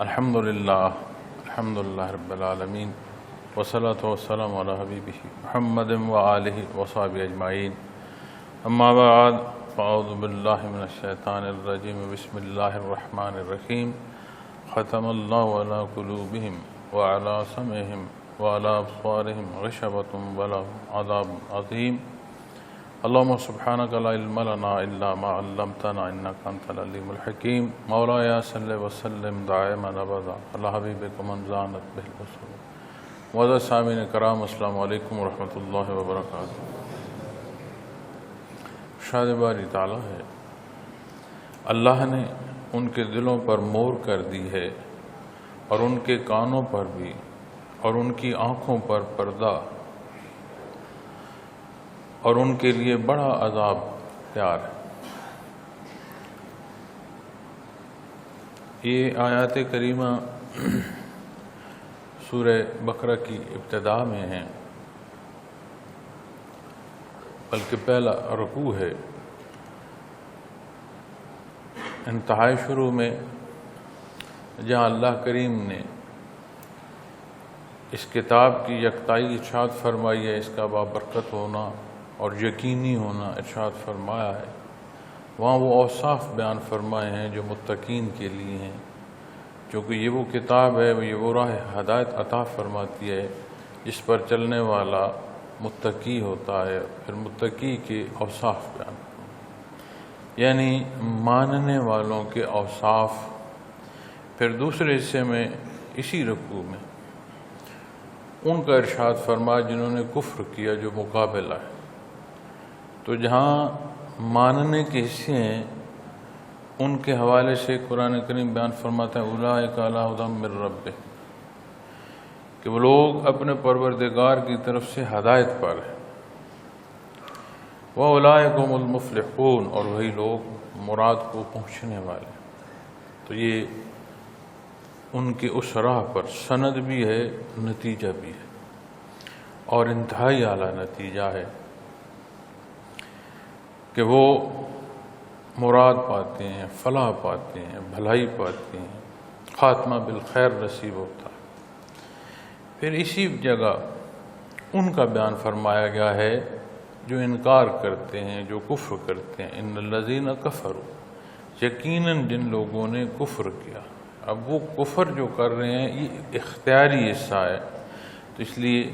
الحمدللہ رب العالمین والصلاة والسلام علی حبیبہ محمد وآلہ وصحبہ اجمعین اما بعد فاعوذ باللہ من الشیطان الرجیم بسم اللہ الرحمن الرحیم ختم اللہ علی قلوبہم وعلی سمعہم وعلی ابصارہم غشوۃ ولہم عذاب عظیم اللہم سبحانک لا علم لنا الا ما علمتنا انک انت العلیم الحکیم مولایا صلی وسلم دائما ابدا علی حبیبک من زانت بہ البصر معزز سامعین کرام السلام علیکم ورحمۃ اللہ وبرکاتہ۔ ارشاد باری تعالیٰ ہے اللہ نے ان کے دلوں پر مور کر دی ہے اور ان کے کانوں پر بھی اور ان کی آنکھوں پر پردہ اور ان کے لیے بڑا عذاب تیار ہے۔ یہ آیات کریمہ سورہ بقرہ کی ابتدا میں ہیں، بلکہ پہلا رکوع ہے۔ انتہائی شروع میں جہاں اللہ کریم نے اس کتاب کی یکتائی ارشاد فرمائی ہے، اس کا بابرکت ہونا اور یقینی ہونا ارشاد فرمایا ہے، وہاں وہ اوصاف بیان فرمائے ہیں جو متقین کے لیے ہیں، چونکہ یہ وہ کتاب ہے، یہ وہ راہ ہدایت عطا فرماتی ہے جس پر چلنے والا متقی ہوتا ہے۔ پھر متقی کے اوصاف بیان یعنی ماننے والوں کے اوصاف۔ پھر دوسرے حصے میں اسی رکوع میں ان کا ارشاد فرمایا جنہوں نے کفر کیا، جو مقابلہ ہے۔ تو جہاں ماننے کے حصے ہیں ان کے حوالے سے قرآن کریم بیان فرماتا ہے اولئک علی ھدی من ربہم، کہ وہ لوگ اپنے پروردگار کی طرف سے ہدایت پر ہیں۔ وَأُولَئِکَ هُمُ الْمُفْلِحُونَ، اور وہی لوگ مراد کو پہنچنے والے۔ تو یہ ان کے اس راہ پر سند بھی ہے، نتیجہ بھی ہے، اور انتہائی اعلیٰ نتیجہ ہے کہ وہ مراد پاتے ہیں، فلاح پاتے ہیں، بھلائی پاتے ہیں، خاتمہ بالخیر نصیب ہوتا ہے۔ پھر اسی جگہ ان کا بیان فرمایا گیا ہے جو انکار کرتے ہیں، جو کفر کرتے ہیں۔ ان الذین کفروا، یقیناً جن لوگوں نے کفر کیا۔ اب وہ کفر جو کر رہے ہیں یہ اختیاری حصہ ہے، تو اس لیے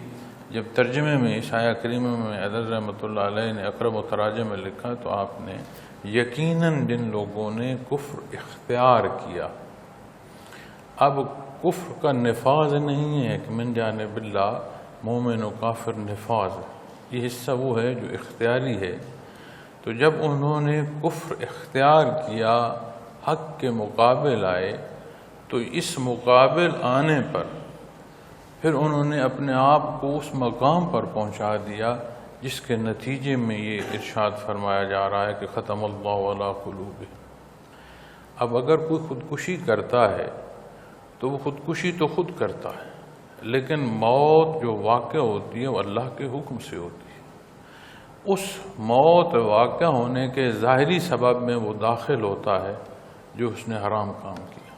جب ترجمے میں اس آیہ کریمہ میں حضرت رحمۃ اللہ علیہ نے اقرب متراجم میں لکھا تو آپ نے یقیناً جن لوگوں نے کفر اختیار کیا۔ اب کفر کا نفاذ نہیں ہے کہ من جانب اللہ مومن و کافر نفاذ ہے، یہ حصہ وہ ہے جو اختیاری ہے۔ تو جب انہوں نے کفر اختیار کیا، حق کے مقابل آئے، تو اس مقابل آنے پر پھر انہوں نے اپنے آپ کو اس مقام پر پہنچا دیا جس کے نتیجے میں یہ ارشاد فرمایا جا رہا ہے کہ ختم اللہ علی قلوبہم۔ اب اگر کوئی خودکشی کرتا ہے تو وہ خودکشی تو خود کرتا ہے، لیکن موت جو واقع ہوتی ہے وہ اللہ کے حکم سے ہوتی ہے۔ اس موت واقع ہونے کے ظاہری سبب میں وہ داخل ہوتا ہے جو اس نے حرام کام کیا۔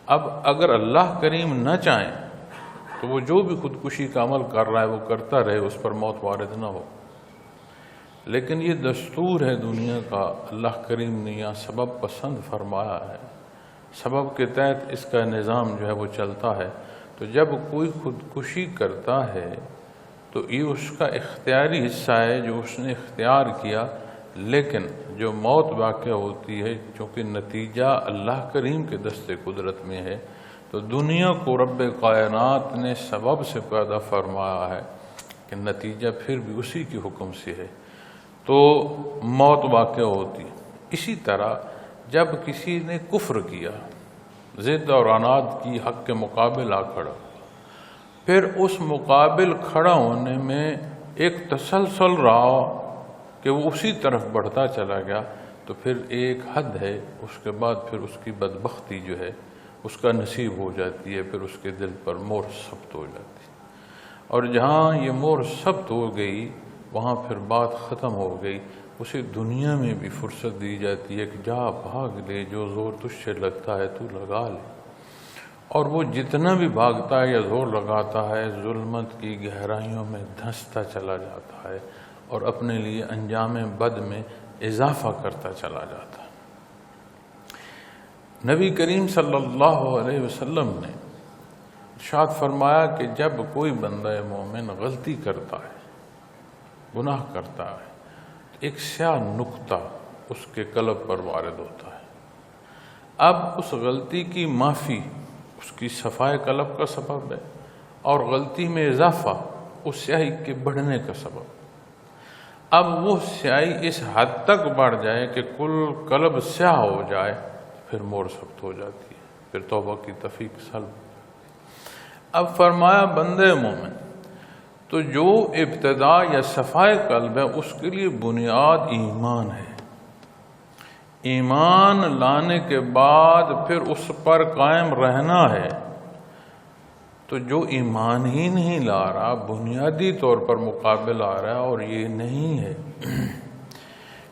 اب اگر اللہ کریم نہ چاہیں تو وہ جو بھی خودکشی کا عمل کر رہا ہے وہ کرتا رہے، اس پر موت وارد نہ ہو، لیکن یہ دستور ہے دنیا کا۔ اللہ کریم نے یہاں سبب پسند فرمایا ہے، سبب کے تحت اس کا نظام جو ہے وہ چلتا ہے۔ تو جب کوئی خودکشی کرتا ہے تو یہ اس کا اختیاری حصہ ہے جو اس نے اختیار کیا، لیکن جو موت واقع ہوتی ہے چونکہ نتیجہ اللہ کریم کے دست قدرت میں ہے، تو دنیا کو رب کائنات نے سبب سے پیدا فرمایا ہے کہ نتیجہ پھر بھی اسی کے حکم سے ہے، تو موت واقع ہوتی ہے۔ اسی طرح جب کسی نے کفر کیا، ضد اور عناد کی، حق کے مقابل آ کھڑا، پھر اس مقابل کھڑا ہونے میں ایک تسلسل رہا کہ وہ اسی طرف بڑھتا چلا گیا، تو پھر ایک حد ہے، اس کے بعد پھر اس کی بدبختی جو ہے اس کا نصیب ہو جاتی ہے، پھر اس کے دل پر مہر ثبت ہو جاتی ہے۔ اور جہاں یہ مہر ثبت ہو گئی وہاں پھر بات ختم ہو گئی، اسے دنیا میں بھی فرصت دی جاتی ہے کہ جا بھاگ لے، جو زور تجھ سے لگتا ہے تو لگا لے۔ اور وہ جتنا بھی بھاگتا ہے یا زور لگاتا ہے ظلمت کی گہرائیوں میں دھنستا چلا جاتا ہے اور اپنے لیے انجام بد میں اضافہ کرتا چلا جاتا ہے۔ نبی کریم صلی اللہ علیہ وسلم نے ارشاد فرمایا کہ جب کوئی بندہ مومن غلطی کرتا ہے، گناہ کرتا ہے، تو ایک سیاہ نقطہ اس کے قلب پر وارد ہوتا ہے۔ اب اس غلطی کی معافی اس کی صفائے قلب کا سبب ہے، اور غلطی میں اضافہ اس سیاہی کے بڑھنے کا سبب۔ اب وہ سیاہی اس حد تک بڑھ جائے کہ کل قلب سیاہ ہو جائے، پھر موڑ سخت ہو جاتی ہے، پھر توبہ کی توفیق سلب۔ اب فرمایا بندے مومن تو جو ابتدا یا صفائے قلب ہے اس کے لیے بنیاد ایمان ہے۔ ایمان لانے کے بعد پھر اس پر قائم رہنا ہے۔ تو جو ایمان ہی نہیں لا رہا، بنیادی طور پر مقابل آ رہا ہے، اور یہ نہیں ہے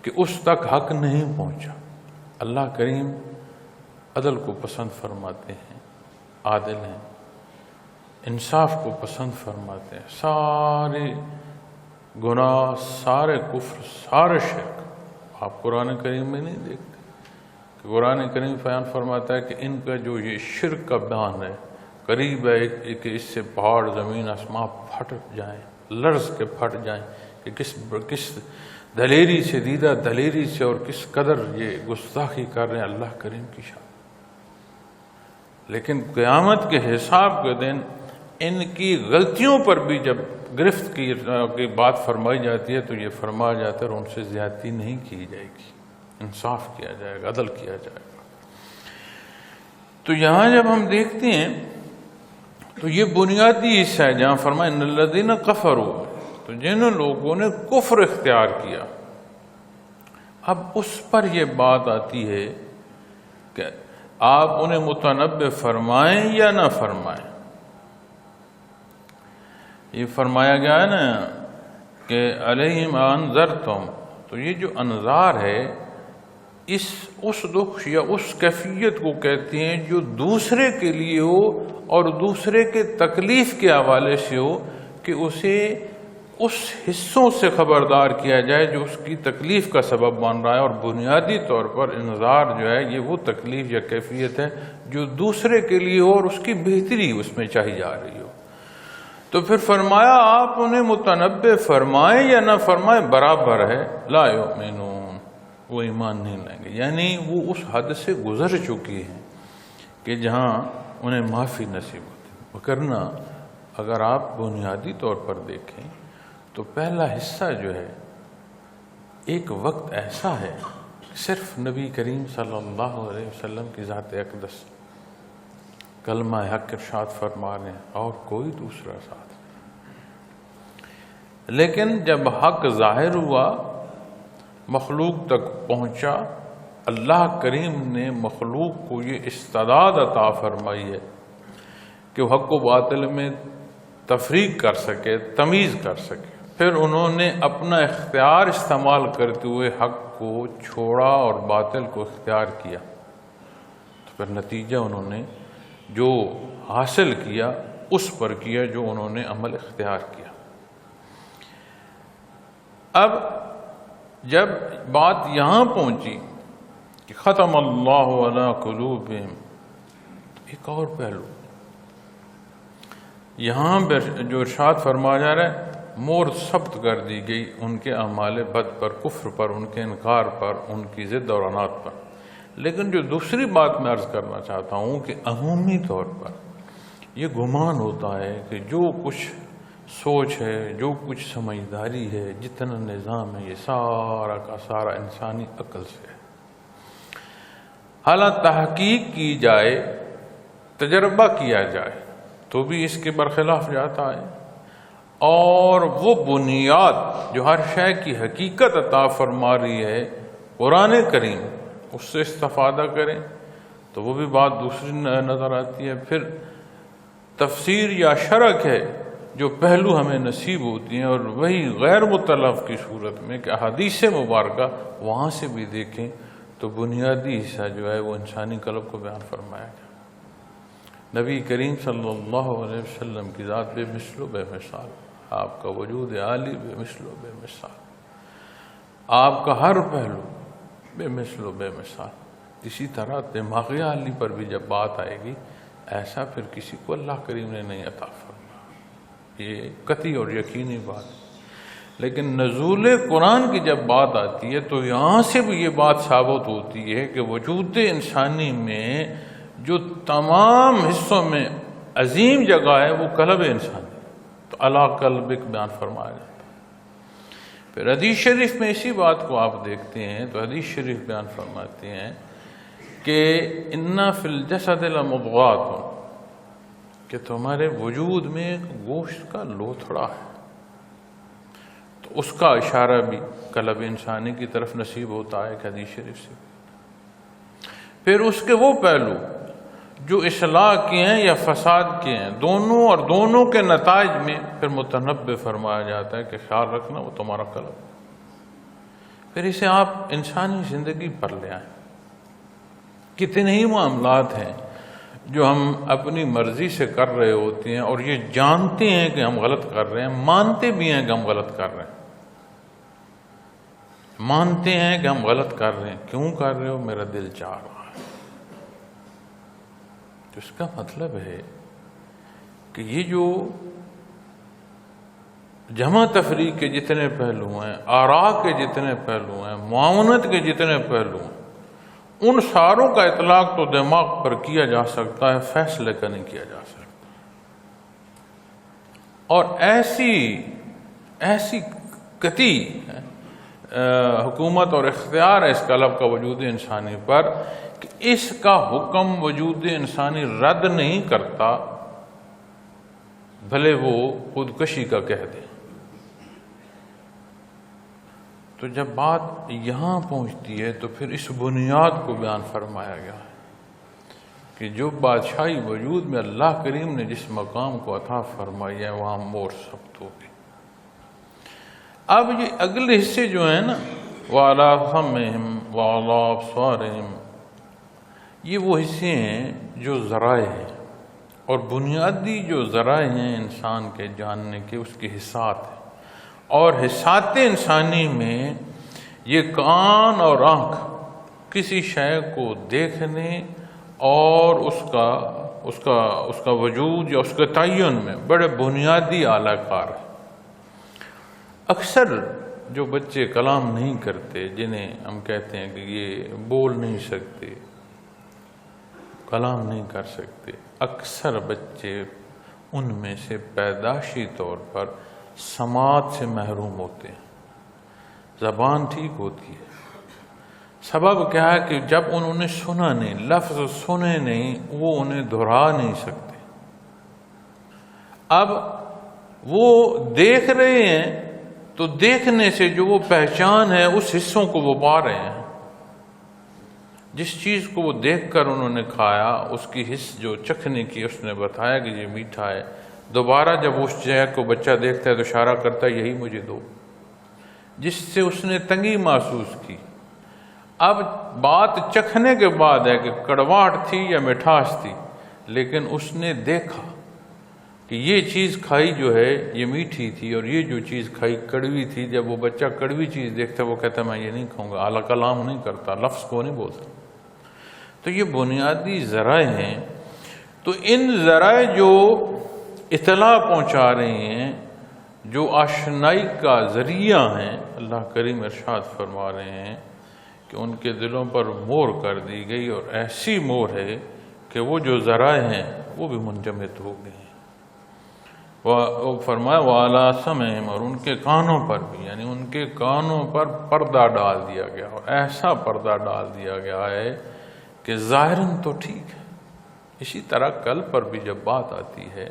کہ اس تک حق نہیں پہنچا۔ اللہ کریم عدل کو پسند فرماتے ہیں، عادل ہیں، انصاف کو پسند فرماتے ہیں۔ سارے گناہ، سارے کفر، سارے شرک آپ قرآن کریم میں نہیں دیکھتے کہ قرآن کریم بیان فرماتا ہے کہ ان کا جو یہ شرک کا بیان ہے، قریب ہے کہ اس سے پہاڑ، زمین، آسمان پھٹ جائیں، لرز کے پھٹ جائیں کہ کس دلیری سے، دیدہ دلیری سے، اور کس قدر یہ گستاخی کر رہے ہیں اللہ کریم کی شان۔ لیکن قیامت کے حساب کے دن ان کی غلطیوں پر بھی جب گرفت کی بات فرمائی جاتی ہے تو یہ فرمایا جاتا ہے اور ان سے زیادتی نہیں کی جائے گی، انصاف کیا جائے گا، عدل کیا جائے گا۔ تو یہاں جب ہم دیکھتے ہیں تو یہ بنیادی حصہ ہے جہاں فرمایا ان الذین کفروا، تو جن لوگوں نے کفر اختیار کیا۔ اب اس پر یہ بات آتی ہے کہ آپ انہیں متنبع فرمائیں یا نہ فرمائیں۔ یہ فرمایا گیا ہے نا کہ علیہم انذرتم، تو یہ جو انذار ہے اس دکھ یا اس کیفیت کو کہتے ہیں جو دوسرے کے لیے ہو اور دوسرے کے تکلیف کے حوالے سے ہو، کہ اسے اس حصوں سے خبردار کیا جائے جو اس کی تکلیف کا سبب بن رہا ہے، اور بنیادی طور پر انذار جو ہے یہ وہ تکلیف یا کیفیت ہے جو دوسرے کے لیے ہو اور اس کی بہتری اس میں چاہی جا رہی ہو۔ تو پھر فرمایا آپ انہیں متنبع فرمائیں یا نہ فرمائیں برابر ہے، لا یؤمنون، وہ ایمان نہیں لائیں گے، یعنی وہ اس حد سے گزر چکی ہیں کہ جہاں انہیں معافی نصیب ہوتی۔ وگرنہ اگر آپ بنیادی طور پر دیکھیں تو پہلا حصہ جو ہے ایک وقت ایسا ہے کہ صرف نبی کریم صلی اللہ علیہ وسلم کی ذات اقدس کلمہ حق ارشاد فرما رہے ہیں اور کوئی دوسرا ساتھ۔ لیکن جب حق ظاہر ہوا، مخلوق تک پہنچا، اللہ کریم نے مخلوق کو یہ استعداد عطا فرمائی ہے کہ وہ حق و باطل میں تفریق کر سکے، تمیز کر سکے۔ پھر انہوں نے اپنا اختیار استعمال کرتے ہوئے حق کو چھوڑا اور باطل کو اختیار کیا، تو پھر نتیجہ انہوں نے جو حاصل کیا اس پر کیا جو انہوں نے عمل اختیار کیا۔ اب جب بات یہاں پہنچی کہ ختم اللہ علی قلوبہم، ایک اور پہلو یہاں جو ارشاد فرمایا جا رہا ہے، مور ثبت کر دی گئی ان کے اعمال بد پر، کفر پر، ان کے انکار پر، ان کی ضد اور عناد پر۔ لیکن جو دوسری بات میں عرض کرنا چاہتا ہوں کہ عمومی طور پر یہ گمان ہوتا ہے کہ جو کچھ سوچ ہے، جو کچھ سمجھداری ہے، جتنا نظام ہے، یہ سارا کا سارا انسانی عقل سے ہے۔ حالانکہ تحقیق کی جائے، تجربہ کیا جائے تو بھی اس کے برخلاف جاتا ہے، اور وہ بنیاد جو ہر شے کی حقیقت عطا فرما رہی ہے قرآن کریم، اس سے استفادہ کریں تو وہ بھی بات دوسری نظر آتی ہے۔ پھر تفسیر یا شرح ہے جو پہلو ہمیں نصیب ہوتی ہیں، اور وہی غیر متلف کی صورت میں کہ احادیث مبارکہ وہاں سے بھی دیکھیں تو بنیادی حصہ جو ہے وہ انسانی قلب کو بیان فرمایا گیا۔ نبی کریم صلی اللہ علیہ وسلم کی ذات بے مثل و بے مثال، آپ کا وجود عالی بے مثل و بے مثال، آپ کا ہر پہلو بے مثل و بے مثال۔ اسی طرح دماغی عالی پر بھی جب بات آئے گی، ایسا پھر کسی کو اللہ کریم نے نہیں عطا فرمایا، یہ قطعی اور یقینی بات ہے۔ لیکن نزول قرآن کی جب بات آتی ہے تو یہاں سے بھی یہ بات ثابت ہوتی ہے کہ وجود انسانی میں جو تمام حصوں میں عظیم جگہ ہے وہ قلب انسانی، تو الا قلبک بیان فرمایا جاتا ہے۔ پھر حدیث شریف میں اسی بات کو آپ دیکھتے ہیں تو حدیث شریف بیان فرماتے ہیں کہ ان فی الجسد لمضغات، کہ تمہارے وجود میں ایک گوشت کا لوتھڑا ہے، تو اس کا اشارہ بھی قلب انسانی کی طرف نصیب ہوتا ہے کہ حدیث شریف سے۔ پھر اس کے وہ پہلو جو اصلاح کے ہیں یا فساد کے ہیں، دونوں اور دونوں کے نتائج میں پھر متنبع فرمایا جاتا ہے کہ خیال رکھنا وہ تمہارا قلب۔ پھر اسے آپ انسانی زندگی پر لے آئیں، کتنے ہی معاملات ہیں جو ہم اپنی مرضی سے کر رہے ہوتے ہیں اور یہ جانتے ہیں کہ ہم غلط کر رہے ہیں، مانتے بھی ہیں کہ ہم غلط کر رہے ہیں، مانتے ہیں کہ ہم غلط کر رہے ہیں، کیوں کر رہے ہو؟ میرا دل چاہ رہا ہے۔ تو اس کا مطلب ہے کہ یہ جو جمع تفریق کے جتنے پہلو ہیں، آراء کے جتنے پہلو ہیں، معاونت کے جتنے پہلو ہیں، ان ساروں کا اطلاق تو دماغ پر کیا جا سکتا ہے، فیصلے کا نہیں کیا جا سکتا۔ اور ایسی قطعی حکومت اور اختیار ہے اس قلب کا وجود انسانی پر کہ اس کا حکم وجود انسانی رد نہیں کرتا، بھلے وہ خودکشی کا کہہ دے۔ تو جب بات یہاں پہنچتی ہے تو پھر اس بنیاد کو بیان فرمایا گیا ہے کہ جو بادشاہی وجود میں اللہ کریم نے جس مقام کو عطا فرمائی ہے وہاں مور ثبت ہوگی۔ اب یہ اگلے حصے جو ہیں نا، وَعَلَىٰ سَمْعِهِمْ وَعَلَىٰ أَبْصَارِهِمْ، یہ وہ حصے ہیں جو ذرائع ہیں، اور بنیادی جو ذرائع ہیں انسان کے جاننے کے، اس کے حسات ہیں، اور حسات انسانی میں یہ کان اور آنکھ کسی شے کو دیکھنے اور اس کا وجود یا اس کے تعین میں بڑے بنیادی اعلی کار ہیں۔ اکثر جو بچے کلام نہیں کرتے، جنہیں ہم کہتے ہیں کہ یہ بول نہیں سکتے، کلام نہیں کر سکتے، اکثر بچے ان میں سے پیدائشی طور پر سماعت سے محروم ہوتے ہیں۔ زبان ٹھیک ہوتی ہے، سبب کیا ہے کہ جب انہوں نے سنا نہیں، لفظ سنے نہیں، وہ انہیں دہرا نہیں سکتے۔ اب وہ دیکھ رہے ہیں تو دیکھنے سے جو وہ پہچان ہے اس حصوں کو وہ پا رہے ہیں۔ جس چیز کو وہ دیکھ کر انہوں نے کھایا، اس کی حص جو چکھنے کی اس نے بتایا کہ یہ میٹھا ہے، دوبارہ جب اس جگہ کو بچہ دیکھتا ہے تو اشارہ کرتا ہے یہی مجھے دو، جس سے اس نے تنگی محسوس کی۔ اب بات چکھنے کے بعد ہے کہ کڑواہٹ تھی یا مٹھاس تھی، لیکن اس نے دیکھا کہ یہ چیز کھائی جو ہے یہ میٹھی تھی اور یہ جو چیز کھائی کڑوی تھی۔ جب وہ بچہ کڑوی چیز دیکھتا ہے وہ کہتا ہے میں یہ نہیں کھاؤں گا، اعلیٰ کلام نہیں کرتا، لفظ کو نہیں بولتا۔ تو یہ بنیادی ذرائع ہیں۔ تو ان ذرائع جو اطلاع پہنچا رہے ہیں، جو آشنائی کا ذریعہ ہیں، اللہ کریم ارشاد فرما رہے ہیں کہ ان کے دلوں پر مور کر دی گئی، اور ایسی مور ہے کہ وہ جو ذرائع ہیں وہ بھی منجمد ہو گئے ہیں۔ وہ فرمایا وَعَلَىٰ سَمْعِهِمْ، اور ان کے کانوں پر بھی، یعنی ان کے کانوں پر پردہ ڈال دیا گیا، اور ایسا پردہ ڈال دیا گیا ہے کہ ظاہراً تو ٹھیک ہے۔ اسی طرح قلب پر بھی جب بات آتی ہے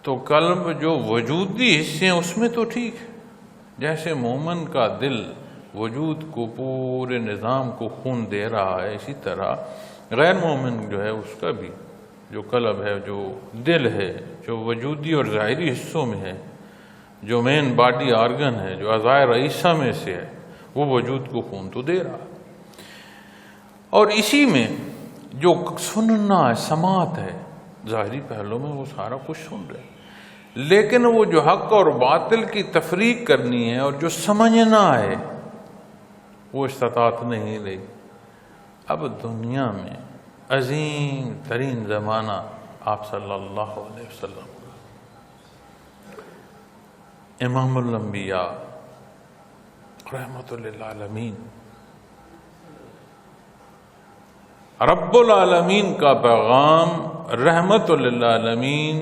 تو قلب جو وجودی حصے ہیں اس میں تو ٹھیک ہے، جیسے مومن کا دل وجود کو، پورے نظام کو خون دے رہا ہے، اسی طرح غیر مومن جو ہے اس کا بھی جو قلب ہے، جو دل ہے، جو وجودی اور ظاہری حصوں میں ہے، جو مین باڈی آرگن ہے، جو اعضائے رئیسہ میں سے ہے، وہ وجود کو خون تو دے رہا ہے۔ اور اسی میں جو سننا ہے، سماعت ہے، ظاہری پہلو میں وہ سارا کچھ سن رہے ہیں، لیکن وہ جو حق اور باطل کی تفریق کرنی ہے اور جو سمجھنا ہے وہ استطاعت نہیں رہی۔ اب دنیا میں عظیم ترین زمانہ آپ صلی اللہ علیہ وسلم کا، امام الانبیاء رحمت للعالمین، رب العالمین کا پیغام رحمت للعالمین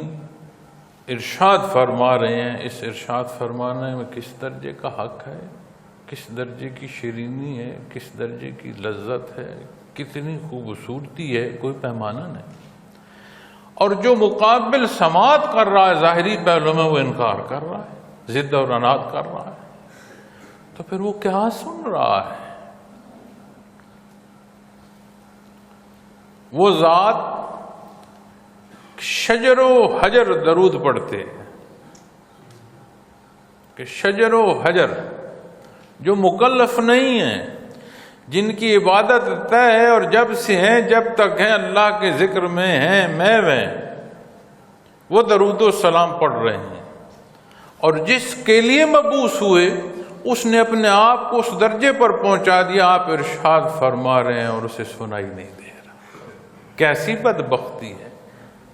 ارشاد فرما رہے ہیں۔ اس ارشاد فرمانے میں کس درجے کا حق ہے، کس درجے کی شیرینی ہے، کس درجے کی لذت ہے، کتنی خوبصورتی ہے، کوئی پیمانہ نہیں۔ اور جو مقابل سماعت کر رہا ہے ظاہری پہلو میں وہ انکار کر رہا ہے، ضد اور عناد کر رہا ہے، تو پھر وہ کیا سن رہا ہے؟ وہ ذات شجر و حجر درود پڑھتے ہیں کہ شجر و حجر جو مکلف نہیں ہیں، جن کی عبادت طے ہے اور جب سے ہیں جب تک ہیں اللہ کے ذکر میں ہیں، محو ہیں، وہ درود و سلام پڑھ رہے ہیں، اور جس کے لیے مبعوث ہوئے اس نے اپنے آپ کو اس درجے پر پہنچا دیا، آپ ارشاد فرما رہے ہیں اور اسے سنائی نہیں دے رہا۔ کیسی بدبختی ہے!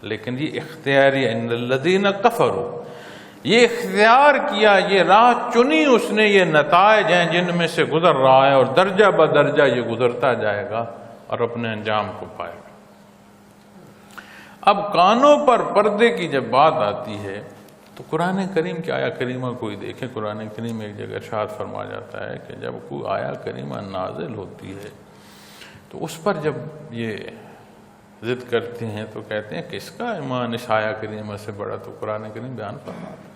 لیکن یہ اختیاری، ان الذین کفروا، یہ اختیار کیا، یہ راہ چنی اس نے، یہ نتائج ہیں جن میں سے گزر رہا ہے، اور درجہ بدرجہ یہ گزرتا جائے گا اور اپنے انجام کو پائے گا۔ اب کانوں پر پردے کی جب بات آتی ہے تو قرآن کریم کی آیا کریمہ کوئی دیکھے، قرآن کریم ایک جگہ ارشاد فرما جاتا ہے کہ جب کوئی آیا کریمہ نازل ہوتی ہے تو اس پر جب یہ ضد کرتے ہیں تو کہتے ہیں کس کا ایمان اس آیا کریمہ سے بڑا، تو قرآن کریم بیان فرماتا ہے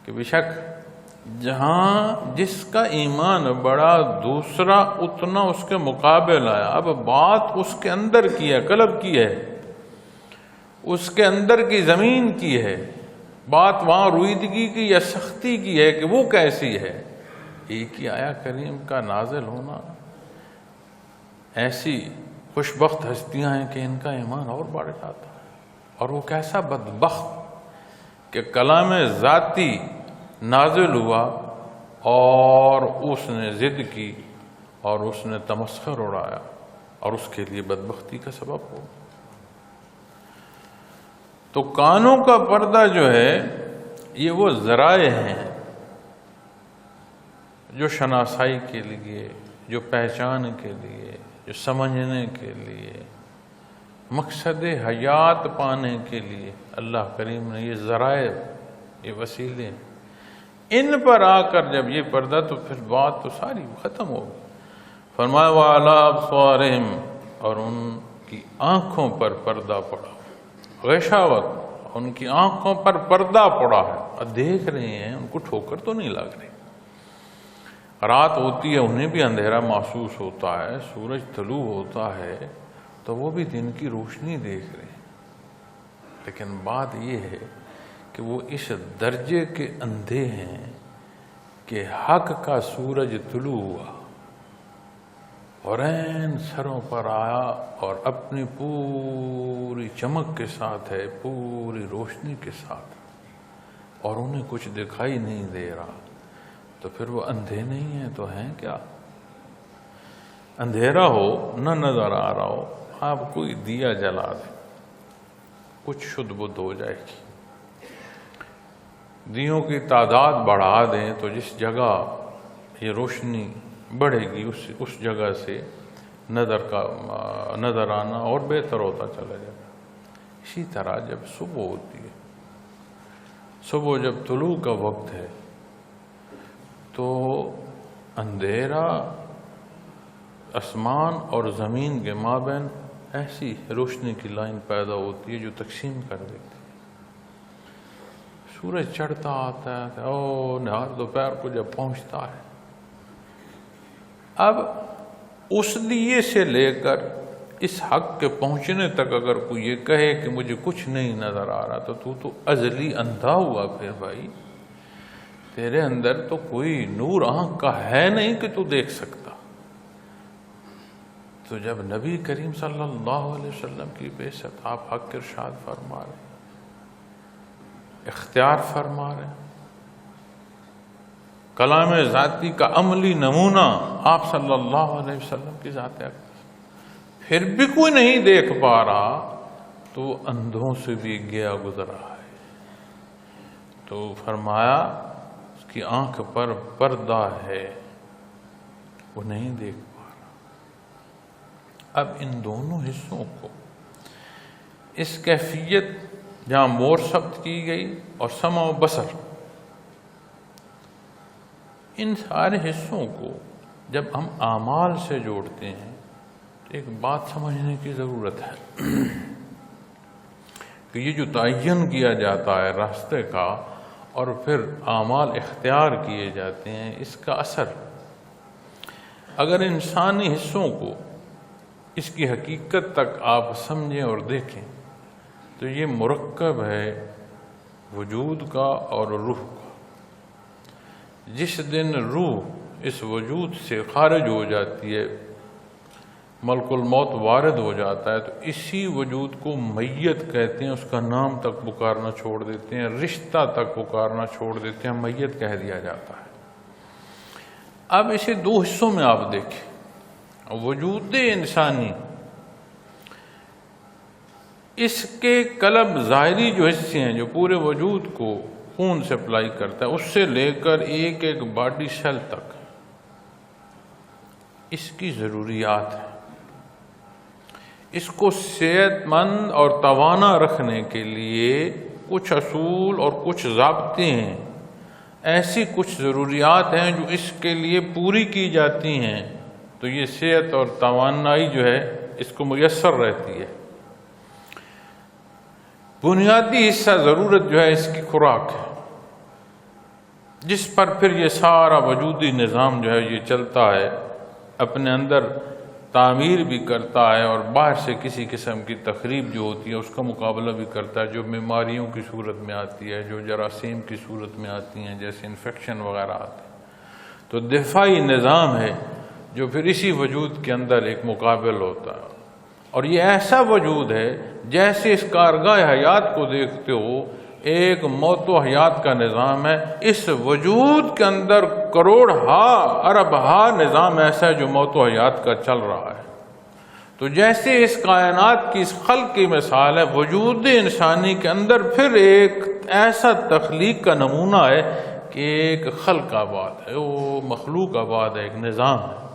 کہ بے شک جہاں جس کا ایمان بڑا دوسرا اتنا اس کے مقابل آیا۔ اب بات اس کے اندر کی ہے، قلب کی ہے، اس کے اندر کی زمین کی ہے، بات وہاں رویدگی کی یا سختی کی ہے کہ وہ کیسی ہے۔ ایک ہی آیا کریم کا نازل ہونا، ایسی خوش بخت ہستیاں ہیں کہ ان کا ایمان اور بڑھ جاتا ہے۔ اور وہ کیسا بدبخت کہ کلام ذاتی نازل ہوا اور اس نے ضد کی اور اس نے تمسخر اڑایا اور اس کے لیے بدبختی کا سبب ہو۔ تو کانوں کا پردہ جو ہے یہ وہ ذرائع ہیں جو شناسائی کے لیے، جو پہچان کے لیے، جو سمجھنے کے لیے، مقصد حیات پانے کے لیے اللہ کریم نے یہ ذرائع، یہ وسیلے، ان پر آ کر جب یہ پردہ، تو پھر بات تو ساری ختم ہو گئی۔ فرمایا وَعَلَىٰ أَبْصَارِهِمْ، اور ان کی آنکھوں پر پردہ پڑا، غشاوت، ان کی آنکھوں پر پردہ پڑا ہے، اور دیکھ رہے ہیں، ان کو ٹھوکر تو نہیں لگ رہی۔ رات ہوتی ہے انہیں بھی اندھیرا محسوس ہوتا ہے، سورج طلوع ہوتا ہے تو وہ بھی دن کی روشنی دیکھ رہے ہیں، لیکن بات یہ ہے کہ وہ اس درجے کے اندھے ہیں کہ حق کا سورج طلوع ہوا اور عین سروں پر آیا اور اپنی پوری چمک کے ساتھ ہے، پوری روشنی کے ساتھ، اور انہیں کچھ دکھائی نہیں دے رہا، تو پھر وہ اندھے نہیں ہیں تو ہیں کیا؟ اندھیرا ہو، نہ نظر آ رہا ہو، آپ کوئی دیا جلا دیں، کچھ شد بدھ ہو جائے گی۔ دیوں کی تعداد بڑھا دیں تو جس جگہ یہ روشنی بڑھے گی اس جگہ سے نظر آنا اور بہتر ہوتا چلا جائے گا۔ اسی طرح جب صبح ہوتی ہے، صبح جب طلوع کا وقت ہے تو اندھیرا آسمان اور زمین کے مابین ایسی روشنی کی لائن پیدا ہوتی ہے جو تقسیم کر دیتی ہے۔ سورج چڑھتا آتا ہے اور نہار دوپہر کو جب پہنچتا ہے، اب اس دیے سے لے کر اس حق کے پہنچنے تک اگر کوئی یہ کہے کہ مجھے کچھ نہیں نظر آ رہا تو ازلی اندھا ہوا۔ پھر بھائی تیرے اندر تو کوئی نور آنکھ کا ہے نہیں کہ تو دیکھ سکتا، تو جب نبی کریم صلی اللہ علیہ وسلم کی بعثت، آپ حق ارشاد فرما رہے ہیں، اختیار فرما رہے ہیں، کلام ذاتی کا عملی نمونہ آپ صلی اللہ علیہ وسلم کی ذات اقدس، پھر بھی کوئی نہیں دیکھ پا رہا تو وہ اندھوں سے بھی گیا گزرا ہے۔ تو فرمایا اس کی آنکھ پر پردہ ہے، وہ نہیں دیکھ پا رہا۔ اب ان دونوں حصوں کو، اس کیفیت جہاں مور ثبت کی گئی اور سمع و بصر، ان سارے حصوں کو جب ہم اعمال سے جوڑتے ہیں تو ایک بات سمجھنے کی ضرورت ہے کہ یہ جو تعین کیا جاتا ہے راستے کا اور پھر اعمال اختیار کیے جاتے ہیں، اس کا اثر اگر انسانی حصوں کو اس کی حقیقت تک آپ سمجھیں اور دیکھیں تو یہ مرکب ہے وجود کا اور روح کا۔ جس دن روح اس وجود سے خارج ہو جاتی ہے، ملک الموت وارد ہو جاتا ہے، تو اسی وجود کو میت کہتے ہیں، اس کا نام تک پکارنا چھوڑ دیتے ہیں، رشتہ تک پکارنا چھوڑ دیتے ہیں، میت کہہ دیا جاتا ہے۔ اب اسے دو حصوں میں آپ دیکھیں، وجود انسانی، اس کے قلب ظاہری جو حصے ہیں جو پورے وجود کو خون سپلائی کرتا ہے، اس سے لے کر ایک ایک باڈی سیل تک اس کی ضروریات ہیں۔ اس کو صحت مند اور توانا رکھنے کے لیے کچھ اصول اور کچھ ضابطے ہیں، ایسی کچھ ضروریات ہیں جو اس کے لیے پوری کی جاتی ہیں تو یہ صحت اور توانائی جو ہے اس کو میسر رہتی ہے۔ بنیادی حصہ ضرورت جو ہے اس کی خوراک ہے، جس پر پھر یہ سارا وجودی نظام جو ہے یہ چلتا ہے، اپنے اندر تعمیر بھی کرتا ہے اور باہر سے کسی قسم کی تخریب جو ہوتی ہے اس کا مقابلہ بھی کرتا ہے، جو بیماریوں کی صورت میں آتی ہے، جو جراثیم کی صورت میں آتی ہیں، جیسے انفیکشن وغیرہ آتے ہیں۔ تو دفاعی نظام ہے جو پھر اسی وجود کے اندر ایک مقابل ہوتا ہے، اور یہ ایسا وجود ہے جیسے اس کارگاہ حیات کو دیکھتے ہو ایک موت و حیات کا نظام ہے، اس وجود کے اندر کروڑ ہا ارب ہا نظام ایسا ہے جو موت و حیات کا چل رہا ہے۔ تو جیسے اس کائنات کی اس خلق کی مثال ہے، وجود انسانی کے اندر پھر ایک ایسا تخلیق کا نمونہ ہے کہ ایک خلق آباد ہے، وہ مخلوق آباد ہے، ایک نظام ہے،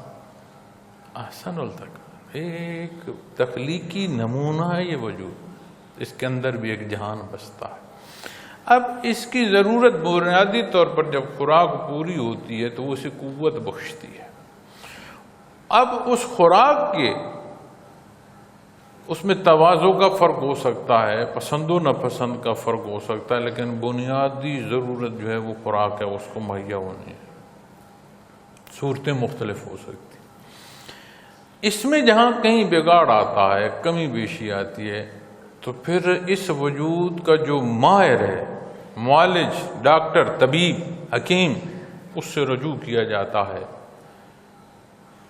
احسن التقویم، ایک تخلیقی نمونہ ہے یہ وجود، اس کے اندر بھی ایک جہان بستا ہے۔ اب اس کی ضرورت بنیادی طور پر جب خوراک پوری ہوتی ہے تو وہ اسے قوت بخشتی ہے۔ اب اس خوراک کے اس میں توازن کا فرق ہو سکتا ہے، پسند و ناپسند کا فرق ہو سکتا ہے، لیکن بنیادی ضرورت جو ہے وہ خوراک ہے، اس کو مہیا ہونی ہے۔ صورتیں مختلف ہو سکتی، اس میں جہاں کہیں بگاڑ آتا ہے، کمی بیشی آتی ہے، تو پھر اس وجود کا جو ماہر ہے، معالج، ڈاکٹر، طبیب، حکیم، اس سے رجوع کیا جاتا ہے۔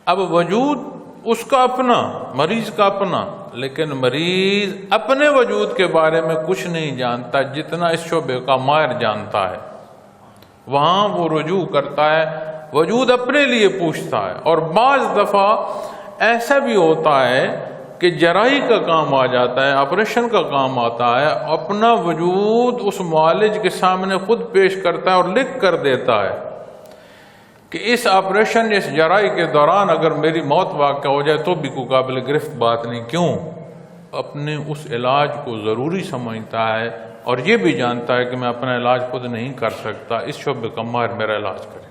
اب وجود اس کا اپنا، مریض کا اپنا، لیکن مریض اپنے وجود کے بارے میں کچھ نہیں جانتا جتنا اس شعبے کا ماہر جانتا ہے۔ وہاں وہ رجوع کرتا ہے، وجود اپنے لیے پوچھتا ہے، اور بعض دفعہ ایسا بھی ہوتا ہے کہ جراحی کا کام آ جاتا ہے، آپریشن کا کام آتا ہے، اپنا وجود اس معالج کے سامنے خود پیش کرتا ہے اور لکھ کر دیتا ہے کہ اس آپریشن، اس جراحی کے دوران اگر میری موت واقع ہو جائے تو بھی کوئی قابل گرفت بات نہیں۔ کیوں؟ اپنے اس علاج کو ضروری سمجھتا ہے اور یہ بھی جانتا ہے کہ میں اپنا علاج خود نہیں کر سکتا، اس شعبے کا ماہر میرا علاج کرے۔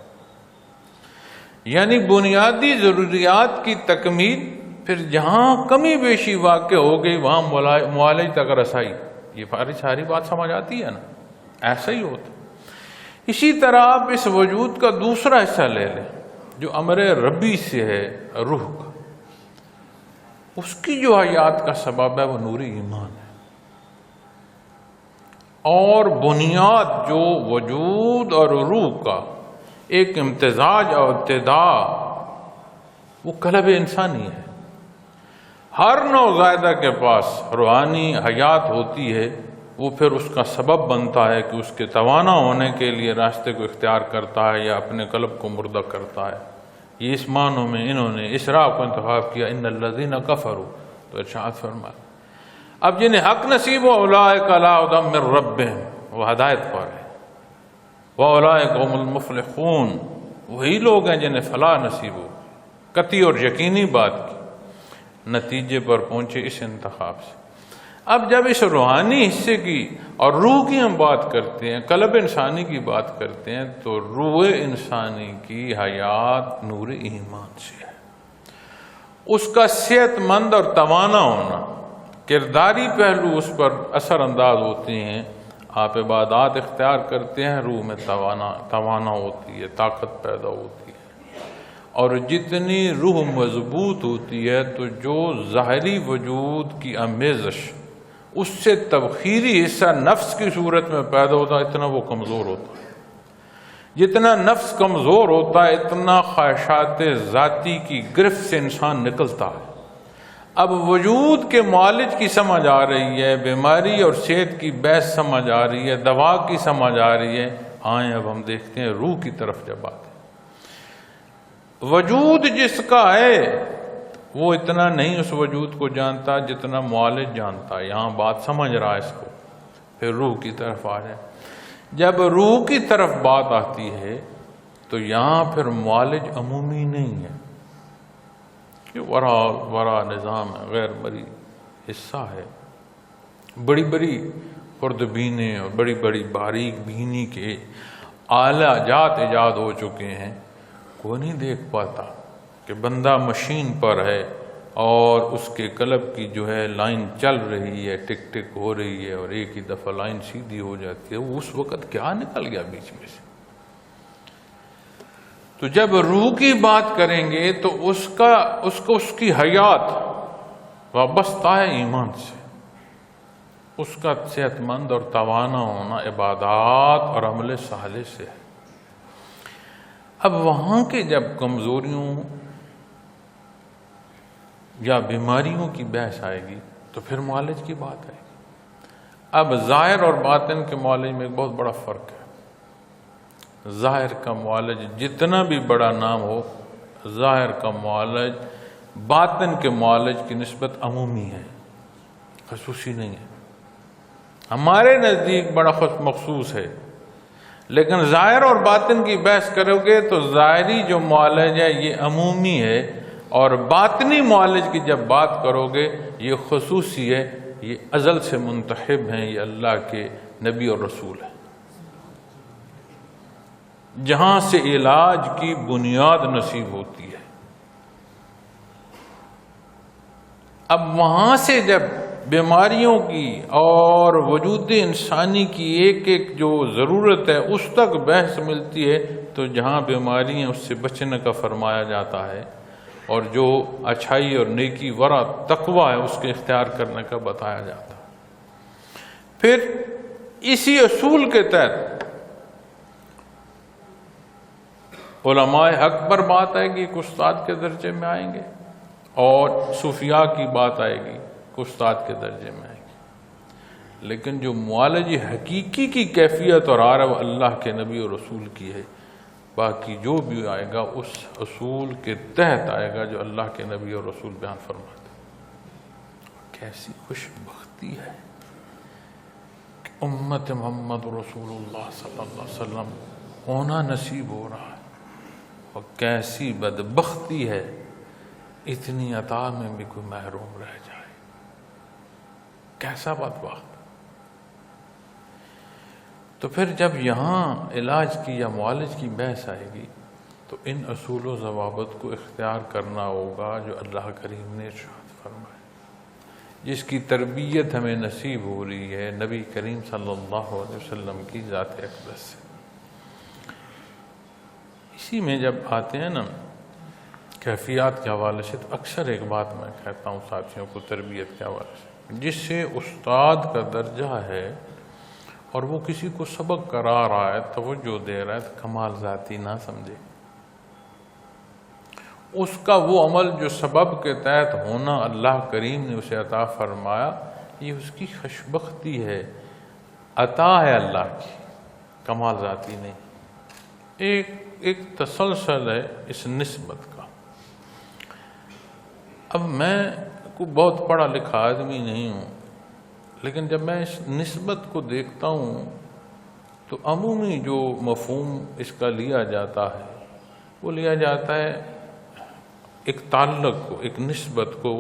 یعنی بنیادی ضروریات کی تکمیل، پھر جہاں کمی بیشی واقع ہو گئی وہاں معالج تک رسائی، یہ ساری بات سمجھ آتی ہے نا، ایسا ہی ہوتا۔ اسی طرح آپ اس وجود کا دوسرا حصہ لے لیں جو امر ربی سے ہے، روح کا، اس کی جو حیات کا سبب ہے وہ نور ایمان ہے، اور بنیاد جو وجود اور روح کا ایک امتزاج اور ابتداء، وہ قلب انسانی ہے۔ ہر نوزائیدہ کے پاس روحانی حیات ہوتی ہے، وہ پھر اس کا سبب بنتا ہے کہ اس کے توانا ہونے کے لیے راستے کو اختیار کرتا ہے یا اپنے قلب کو مردہ کرتا ہے۔ یہ اس معنوں میں انہوں نے اسراء کو انتخاب کیا، ان الذین کفروا، تو ارشاد فرمایا اب جنہیں حق نصیب ہو اولئک علی ھدی من ربہم، وہ ہدایت پر ہے، واولئک ھم المفلحون، وہی لوگ ہیں جنہیں فلاح نصیب ہو۔ قطعی اور یقینی بات کی، نتیجے پر پہنچے اس انتخاب سے۔ اب جب اس روحانی حصے کی اور روح کی ہم بات کرتے ہیں، قلب انسانی کی بات کرتے ہیں، تو روح انسانی کی حیات نور ایمان سے ہے۔ اس کا صحت مند اور توانا ہونا، کرداری پہلو اس پر اثر انداز ہوتے ہیں۔ آپ عبادات اختیار کرتے ہیں، روح میں توانا ہوتی ہے، طاقت پیدا ہوتی ہے، اور جتنی روح مضبوط ہوتی ہے تو جو ظاہری وجود کی آمیزش اس سے تبخیری حصہ نفس کی صورت میں پیدا ہوتا ہے، اتنا وہ کمزور ہوتا ہے۔ جتنا نفس کمزور ہوتا ہے اتنا خواہشات ذاتی کی گرفت سے انسان نکلتا ہے۔ اب وجود کے معالج کی سمجھ آ رہی ہے، بیماری اور صحت کی بحث سمجھ آ رہی ہے، دوا کی سمجھ آ رہی ہے۔ آئیں اب ہم دیکھتے ہیں روح کی طرف جب آتے ہیں۔ وجود جس کا ہے وہ اتنا نہیں اس وجود کو جانتا جتنا معالج جانتا ہے۔ یہاں بات سمجھ رہا ہے اس کو، پھر روح کی طرف آ جائے۔ جب روح کی طرف بات آتی ہے تو یہاں پھر معالج عمومی نہیں ہے، کہ ورا نظام ہے، غیر مری حصہ ہے۔ بڑی بڑی خوردبینیں اور بڑی بڑی باریک بینی کے آلہ جات ایجاد ہو چکے ہیں، کوئی نہیں دیکھ پاتا کہ بندہ مشین پر ہے اور اس کے قلب کی جو ہے لائن چل رہی ہے، ٹک ٹک ہو رہی ہے، اور ایک ہی دفعہ لائن سیدھی ہو جاتی ہے، وہ اس وقت کیا نکل گیا بیچ میں سے۔ تو جب روح کی بات کریں گے تو اس کی حیات وابستہ ہے ایمان سے، اس کا صحت مند اور توانا ہونا عبادات اور عمل صالح سے ہے۔ اب وہاں کے جب کمزوریوں یا بیماریوں کی بحث آئے گی تو پھر معالج کی بات آئے گی۔ اب ظاہر اور باطن کے معالج میں ایک بہت بڑا فرق ہے۔ ظاہر کا معالج جتنا بھی بڑا نام ہو، ظاہر کا معالج باطن کے معالج کی نسبت عمومی ہے، خصوصی نہیں ہے۔ ہمارے نزدیک بڑا مخصوص ہے، لیکن ظاہر اور باطن کی بحث کرو گے تو ظاہری جو معالج ہے یہ عمومی ہے، اور باطنی معالج کی جب بات کرو گے یہ خصوصی ہے، یہ ازل سے منتخب ہیں، یہ اللہ کے نبی اور رسول ہیں، جہاں سے علاج کی بنیاد نصیب ہوتی ہے۔ اب وہاں سے جب بیماریوں کی اور وجود انسانی کی ایک ایک جو ضرورت ہے اس تک بحث ملتی ہے، تو جہاں بیماری ہیں اس سے بچنے کا فرمایا جاتا ہے، اور جو اچھائی اور نیکی ورع تقوی ہے اس کے اختیار کرنے کا بتایا جاتا ہے۔ پھر اسی اصول کے تحت علماء حق پر بات آئے گی، استاد کے درجے میں آئیں گے، اور صوفیاء کی بات آئے گی، استاد کے درجے میں آئے گی۔ لیکن جو معالج حقیقی کی کیفیت اور عارف اللہ کے نبی اور رسول کی ہے، باقی جو بھی آئے گا اس اصول کے تحت آئے گا جو اللہ کے نبی اور رسول بیان فرماتے ہیں۔ کیسی خوش بختی ہے کہ امت محمد رسول اللہ صلی اللہ علیہ وسلم ہونا نصیب ہو رہا ہے، اور کیسی بدبختی ہے اتنی عطا میں بھی کوئی محروم رہ جائے۔ کیسا بدبخت۔ تو پھر جب یہاں علاج کی یا معالج کی بحث آئے گی تو ان اصول و ضوابط کو اختیار کرنا ہوگا جو اللہ کریم نے ارشاد فرمایا، جس کی تربیت ہمیں نصیب ہو رہی ہے نبی کریم صلی اللہ علیہ وسلم کی ذات اقدس سے۔ اسی میں جب آتے ہیں نا کیفیات کے حوالے سے، تو اکثر ایک بات میں کہتا ہوں ساتھیوں کو تربیت کے حوالے سے، جس سے استاد کا درجہ ہے اور وہ کسی کو سبق کرا رہا ہے، توجہ دے رہا ہے، تو کمال ذاتی نہ سمجھے۔ اس کا وہ عمل جو سبب کے تحت ہونا اللہ کریم نے اسے عطا فرمایا، یہ اس کی خوشبختی ہے، عطا ہے اللہ کی، کمال ذاتی نہیں۔ ایک تسلسل ہے اس نسبت کا۔ اب میں کوئی بہت پڑھا لکھا آدمی نہیں ہوں، لیکن جب میں اس نسبت کو دیکھتا ہوں تو عمومی جو مفہوم اس کا لیا جاتا ہے وہ لیا جاتا ہے ایک تعلق کو، ایک نسبت کو،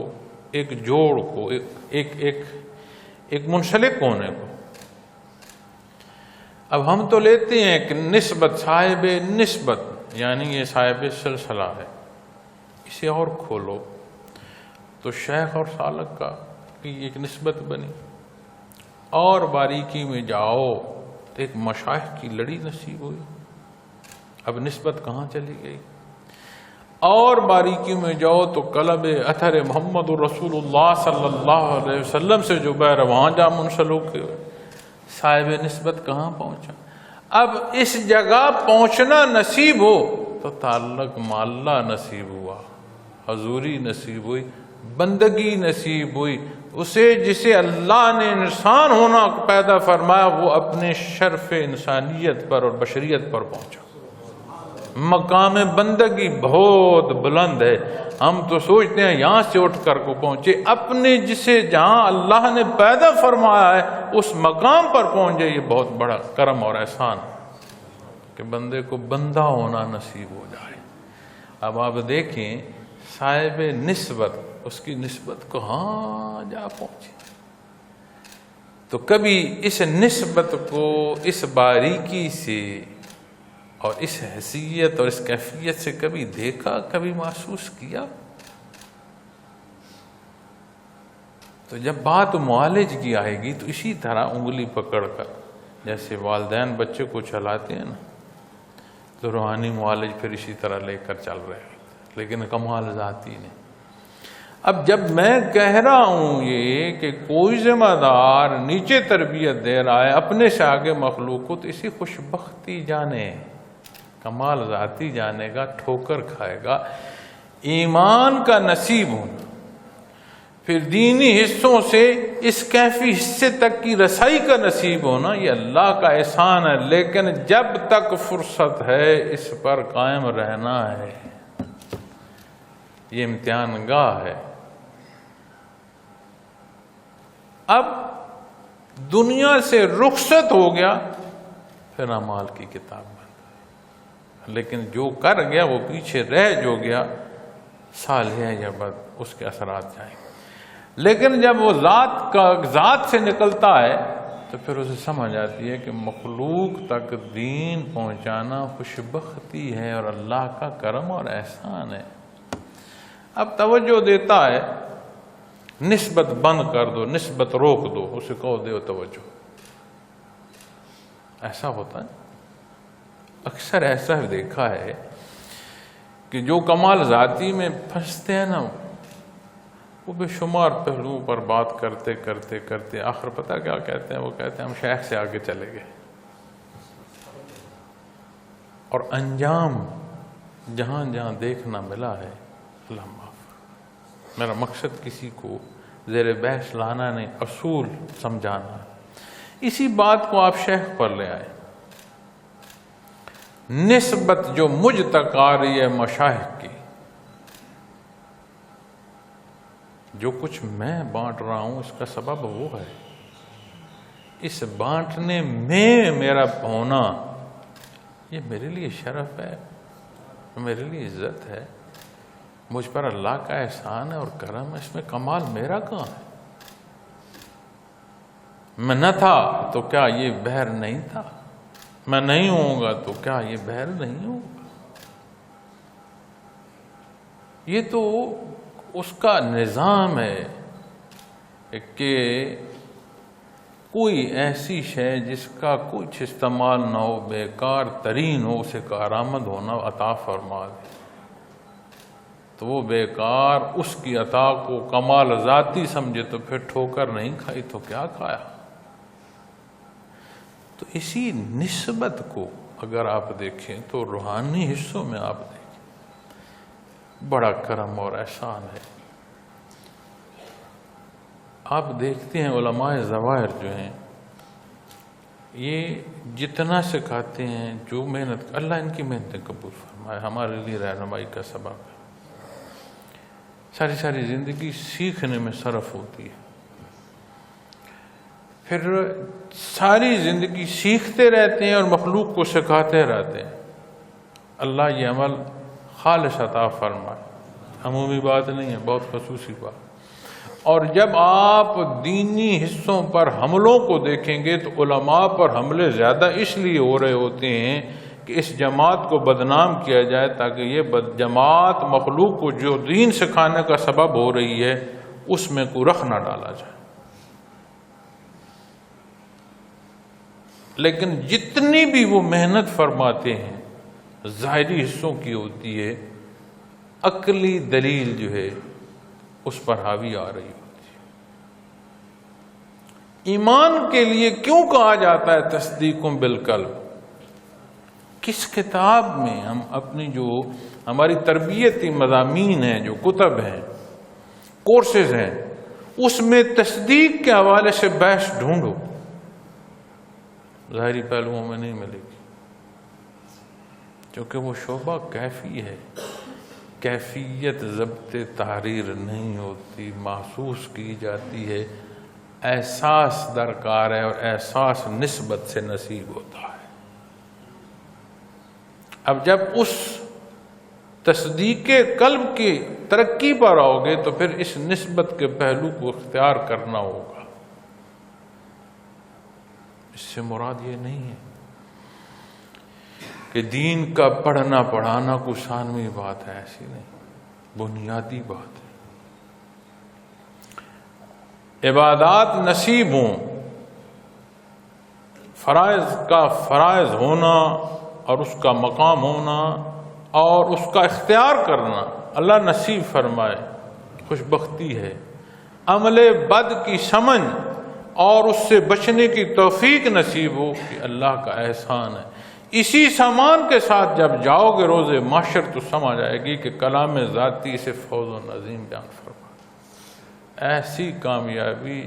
ایک جوڑ کو، ایک منسلک ہونے کو۔ اب ہم تو لیتے ہیں کہ نسبت، صاحب نسبت، یعنی یہ صاحب سلسلہ ہے۔ اسے اور کھولو تو شیخ اور سالک کا کی ایک نسبت بنی، اور باریکی میں جاؤ تو ایک مشائخ کی لڑی نصیب ہوئی۔ اب نسبت کہاں چلی گئی؟ اور باریکی میں جاؤ تو قلب اثر محمد رسول اللہ صلی اللہ علیہ وسلم سے جو بیر وہاں جا منسلک ہوئے، صاحب نسبت کہاں پہنچا؟ اب اس جگہ پہنچنا نصیب ہو تو تعلق معلّہ نصیب ہوا، حضوری نصیب ہوئی، بندگی نصیب ہوئی۔ اسے جسے اللہ نے انسان ہونا پیدا فرمایا وہ اپنے شرف انسانیت پر اور بشریت پر پہنچا۔ مقام بندگی بہت بلند ہے، ہم تو سوچتے ہیں یہاں سے اٹھ کر کو پہنچے، اپنے جسے جہاں اللہ نے پیدا فرمایا ہے اس مقام پر پہنچے۔ یہ بہت بڑا کرم اور احسان کہ بندے کو بندہ ہونا نصیب ہو جائے۔ اب آپ دیکھیں صاحب نسبت، اس کی نسبت کہاں جا پہنچی؟ تو کبھی اس نسبت کو اس باریکی سے اور اس حیثیت اور اس کیفیت سے کبھی دیکھا، کبھی محسوس کیا؟ تو جب بات معالج کی آئے گی تو اسی طرح انگلی پکڑ کر، جیسے والدین بچے کو چلاتے ہیں نا، تو روحانی معالج پھر اسی طرح لے کر چل رہے ہیں، لیکن کمال ذاتی نہیں۔ اب جب میں کہہ رہا ہوں یہ کہ کوئی ذمہ دار نیچے تربیت دے رہا ہے اپنے سے آگے مخلوق کو، تو اسی خوشبختی جانے، کمال ذاتی جانے گا، ٹھوکر کھائے گا، ایمان کا نصیب ہونا، پھر دینی حصوں سے اس کیفی حصے تک کی رسائی کا نصیب ہونا، یہ اللہ کا احسان ہے۔ لیکن جب تک فرصت ہے اس پر قائم رہنا ہے، یہ امتحان گاہ ہے۔ اب دنیا سے رخصت ہو گیا پھر اعمال کی کتاب بند، لیکن جو کر گیا وہ پیچھے رہ جو گیا، صالح یا بد، اس کے اثرات جائیں گے۔ لیکن جب وہ ذات سے نکلتا ہے تو پھر اسے سمجھ آتی ہے کہ مخلوق تک دین پہنچانا خوشبختی ہے اور اللہ کا کرم اور احسان ہے۔ اب توجہ دیتا ہے، نسبت بند کر دو، نسبت روک دو، اسے کہو دے توجہ۔ ایسا ہوتا ہے، اکثر ایسا دیکھا ہے کہ جو کمال ذاتی میں پھنستے ہیں نا، وہ بے شمار پہلوؤں پر بات کرتے کرتے کرتے آخر پتہ کیا کہتے ہیں؟ وہ کہتے ہیں ہم شیخ سے آگے چلے گئے، اور انجام جہاں جہاں دیکھنا ملا ہے، اللہ معاف۔ میرا مقصد کسی کو زیر بحث لانا نہیں، اصول سمجھانا ہے۔ اسی بات کو آپ شیخ پر لے آئے۔ نسبت جو مجھ تک آ رہی ہے مشائخ کی، جو کچھ میں بانٹ رہا ہوں اس کا سبب وہ ہے، اس بانٹنے میں میرا ہونا یہ میرے لیے شرف ہے، میرے لیے عزت ہے، مجھ پر اللہ کا احسان ہے اور کرم ہے، اس میں کمال میرا کہاں ہے؟ میں نہ تھا تو کیا یہ بحر نہیں تھا؟ میں نہیں ہوں گا تو کیا یہ بحر نہیں ہوگا؟ یہ تو اس کا نظام ہے کہ کوئی ایسی شے جس کا کچھ استعمال نہ ہو، بیکار ترین ہو، اسے کارآمد ہونا عطا فرما دے، تو وہ بیکار اس کی عطا کو کمال ذاتی سمجھے تو پھر ٹھوکر نہیں کھائی تو کیا کھایا؟ تو اسی نسبت کو اگر آپ دیکھیں تو روحانی حصوں میں آپ دیکھیں، بڑا کرم اور احسان ہے۔ آپ دیکھتے ہیں علماء ظواہر جو ہیں یہ جتنا سکھاتے ہیں، جو محنت، اللہ ان کی محنتیں قبول فرمائے، ہمارے لیے رہنمائی کا سبب ہے۔ ساری زندگی سیکھنے میں صرف ہوتی ہے، پھر ساری زندگی سیکھتے رہتے ہیں اور مخلوق کو سکھاتے رہتے ہیں۔ اللہ یہ عمل خالص عطا فرمائے، عمومی بات نہیں ہے، بہت خصوصی بات۔ اور جب آپ دینی حصوں پر حملوں کو دیکھیں گے تو علماء پر حملے زیادہ اس لیے ہو رہے ہوتے ہیں کہ اس جماعت کو بدنام کیا جائے، تاکہ یہ جماعت مخلوق کو جو دین سکھانے کا سبب ہو رہی ہے اس میں کوئی رخ نہ ڈالا جائے۔ لیکن جتنی بھی وہ محنت فرماتے ہیں ظاہری حصوں کی ہوتی ہے، عقلی دلیل جو ہے اس پر حاوی آ رہی ہوتی ہے۔ ایمان کے لیے کیوں کہا جاتا ہے تصدیق بالقلب؟ کس کتاب میں ہم اپنی جو ہماری تربیتی مضامین ہیں، جو کتب ہیں، کورسز ہیں، اس میں تصدیق کے حوالے سے بحث ڈھونڈو، ظاہری پہلوؤں میں نہیں ملے گی، کیونکہ وہ شعبہ کیفی ہے، کیفیت ضبط تحریر نہیں ہوتی، محسوس کی جاتی ہے، احساس درکار ہے، اور احساس نسبت سے نصیب ہوتا ہے۔ اب جب اس تصدیق قلب کی ترقی پر آؤ گے تو پھر اس نسبت کے پہلو کو اختیار کرنا ہوگا۔ اس سے مراد یہ نہیں ہے کہ دین کا پڑھنا پڑھانا کوئی ثانوی بات ہے، ایسی نہیں، بنیادی بات ہے۔ عبادات نصیب ہوں، فرائض کا فرائض ہونا اور اس کا مقام ہونا اور اس کا اختیار کرنا اللہ نصیب فرمائے، خوش بختی ہے۔ عمل بد کی سمجھ اور اس سے بچنے کی توفیق نصیب ہو کہ اللہ کا احسان ہے۔ اسی سامان کے ساتھ جب جاؤ گے روز محشر تو سمجھ آئے گی کہ کلام ذاتی سے فوز و نظیم بیان فرما، ایسی کامیابی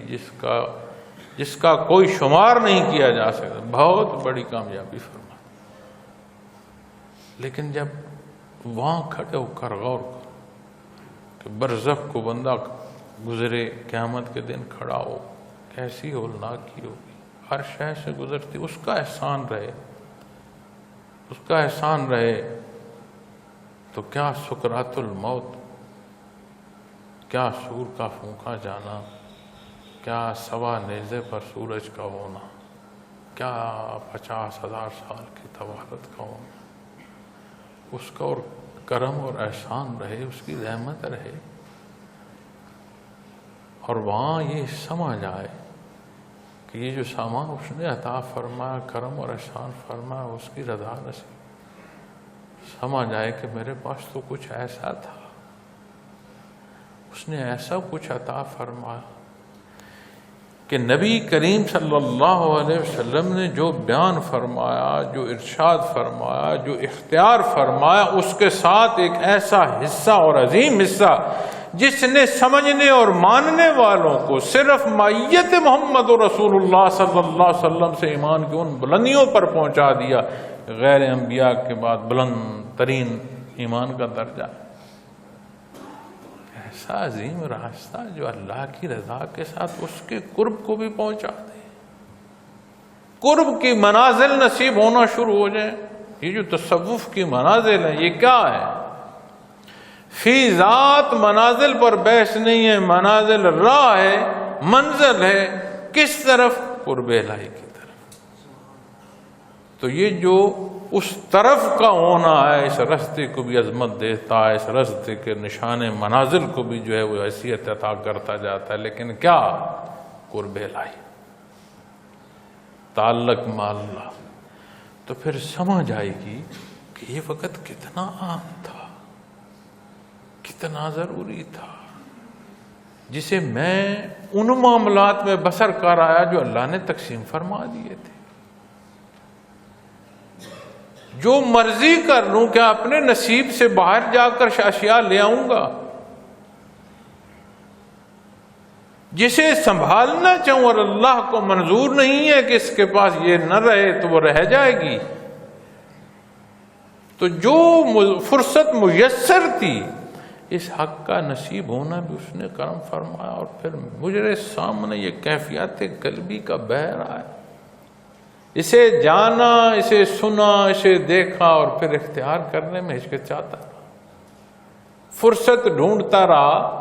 جس کا کوئی شمار نہیں کیا جا سکتا، بہت بڑی کامیابی فرما۔ لیکن جب وہاں کھڑے ہو کر غور کرو کہ برزخ کو بندہ گزرے، قیامت کے دن کھڑا ہو، کیسی ہولناکی ہوگی، ہر شے سے گزرتی، اس کا احسان رہے، اس کا احسان رہے تو کیا سکرات الموت، کیا سور کا پھونکا جانا، کیا سوا نیزے پر سورج کا ہونا، کیا 50,000 سال کی طوالت کا ہونا، اس کا اور کرم اور احسان رہے، اس کی رحمت رہے، اور وہاں یہ سمجھ آئے کہ یہ جو سامان اس نے عطا فرمایا، کرم اور احسان فرمایا، اس کی رضا نصیب، سمجھ آئے کہ میرے پاس تو کچھ ایسا تھا، اس نے ایسا کچھ عطا فرمایا کہ نبی کریم صلی اللہ علیہ وسلم نے جو بیان فرمایا، جو ارشاد فرمایا، جو اختیار فرمایا، اس کے ساتھ ایک ایسا حصہ اور عظیم حصہ جس نے سمجھنے اور ماننے والوں کو صرف معیت محمد رسول اللہ صلی اللہ علیہ وسلم سے ایمان کی ان بلندیوں پر پہنچا دیا، غیر انبیاء کے بعد بلند ترین ایمان کا درجہ، ایسا عظیم راستہ جو اللہ کی رضا کے ساتھ اس کے قرب کو بھی پہنچا دے، قرب کی منازل نصیب ہونا شروع ہو جائیں۔ یہ جو تصوف کی منازل ہیں یہ کیا ہے؟ فی ذات منازل پر بحث نہیں ہے، منازل راہ ہے، منزل ہے، کس طرف؟ قرب الہی کی طرف۔ تو یہ جو اس طرف کا ہونا ہے اس راستے کو بھی عظمت دیتا ہے، اس راستے کے نشان منازل کو بھی جو ہے وہ حیثیت عطا کرتا جاتا ہے، لیکن کیا؟ قرب الہی، تعلق مع اللہ۔ تو پھر سمجھ آئے گی کہ یہ وقت کتنا عام تھا، کتنا ضروری تھا، جسے میں ان معاملات میں بسر کر آیا جو اللہ نے تقسیم فرما دیے تھے۔ جو مرضی کر لوں کیا اپنے نصیب سے باہر جا کر اشیاء لے آؤں گا؟ جسے سنبھالنا چاہوں اور اللہ کو منظور نہیں ہے کہ اس کے پاس یہ نہ رہے تو وہ رہ جائے گی. تو جو فرصت میسر تھی اس حق کا نصیب ہونا بھی اس نے کرم فرمایا، اور پھر مجھے سامنے یہ کیفیت قلبی کا بہ رہا ہے. اسے جانا، اسے سنا، اسے دیکھا اور پھر اختیار کرنے میں ہچکچاتا رہا، فرصت ڈھونڈتا رہا،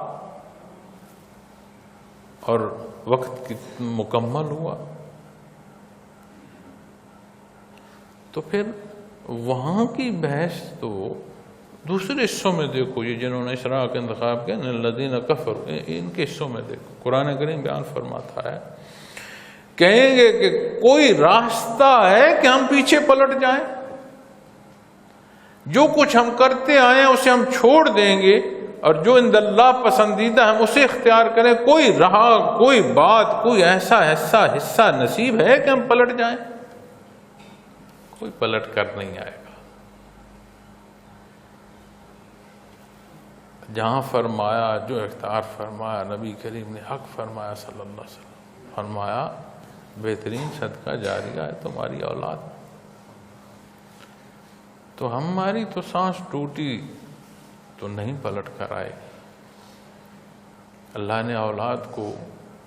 اور وقت مکمل ہوا. تو پھر وہاں کی بحث تو دوسرے حصوں میں دیکھو، یہ جنہوں نے اسراء کا انتخاب کیا، الذین کفروا، ان کے حصوں میں دیکھو قرآن کریم بیان فرماتا ہے، کہیں گے کہ کوئی راستہ ہے کہ ہم پیچھے پلٹ جائیں؟ جو کچھ ہم کرتے آئے ہیں اسے ہم چھوڑ دیں گے اور جو عند اللہ پسندیدہ ہم اسے اختیار کریں. کوئی راہ، کوئی بات، کوئی ایسا حصہ نصیب ہے کہ ہم پلٹ جائیں؟ کوئی پلٹ کر نہیں آئے گا. جہاں فرمایا، جو اختیار فرمایا نبی کریم نے، حق فرمایا صلی اللہ علیہ وسلم، فرمایا بہترین صدقہ جاریہ ہے تمہاری اولاد. تو ہماری تو سانس ٹوٹی تو نہیں پلٹ کر آئے گی. اللہ نے اولاد کو